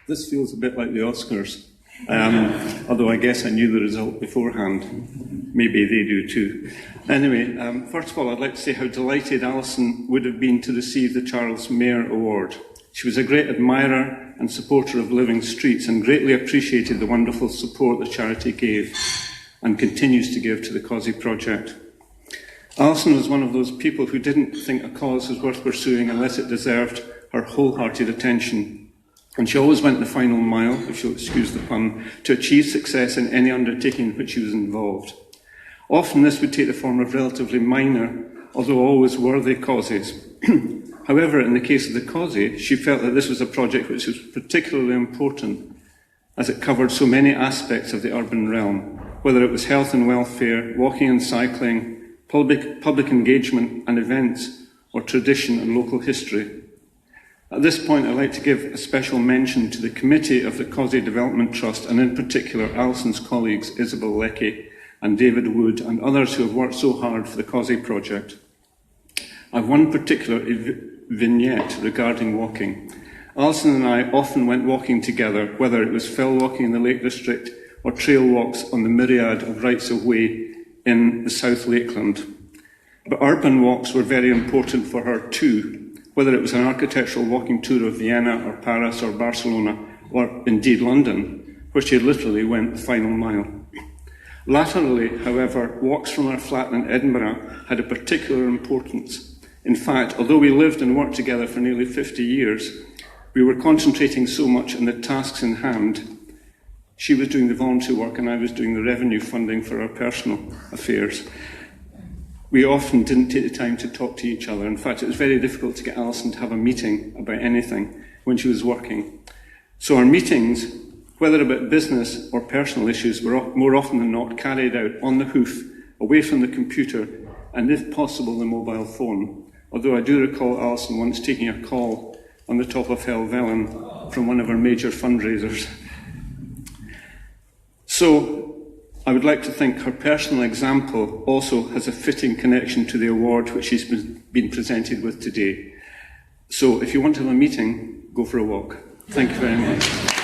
This feels a bit like the Oscars, although I guess I knew the result beforehand. Maybe they do too. Anyway, first of all, I'd like to say how delighted Alison would have been to receive the Charles Maher Award. She was a great admirer and supporter of Living Streets and greatly appreciated the wonderful support the charity gave and continues to give to the Causey project. Alison was one of those people who didn't think a cause was worth pursuing unless it deserved her wholehearted attention. And she always went the final mile, if you'll excuse the pun, to achieve success in any undertaking in which she was involved. Often this would take the form of relatively minor, although always worthy causes. However, in the case of the Causey, she felt that this was a project which was particularly important as it covered so many aspects of the urban realm, whether it was health and welfare, walking and cycling, public engagement and events, or tradition and local history. At this point, I'd like to give a special mention to the committee of the Causey Development Trust, and in particular Alison's colleagues Isabel Leckie and David Wood and others who have worked so hard for the Causey project. I have one particular vignette regarding walking. Alison and I often went walking together, whether it was fell walking in the Lake District or trail walks on the myriad of rights of way in the South Lakeland. But urban walks were very important for her too, whether it was an architectural walking tour of Vienna or Paris or Barcelona or indeed London, where she literally went the final mile. Latterly, however, walks from our flat in Edinburgh had a particular importance. In fact, although we lived and worked together for nearly 50 years, we were concentrating so much on the tasks in hand. She was doing the volunteer work and I was doing the revenue funding for our personal affairs. We often didn't take the time to talk to each other. In fact, it was very difficult to get Alison to have a meeting about anything when she was working. So our meetings, whether about business or personal issues, were more often than not carried out on the hoof, away from the computer, and if possible, the mobile phone. Although I do recall Alison once taking a call on the top of Helvellyn from one of our major fundraisers. So, I would like to think her personal example also has a fitting connection to the award which she's been presented with today. So if you want to have a meeting, go for a walk. Thank you very much.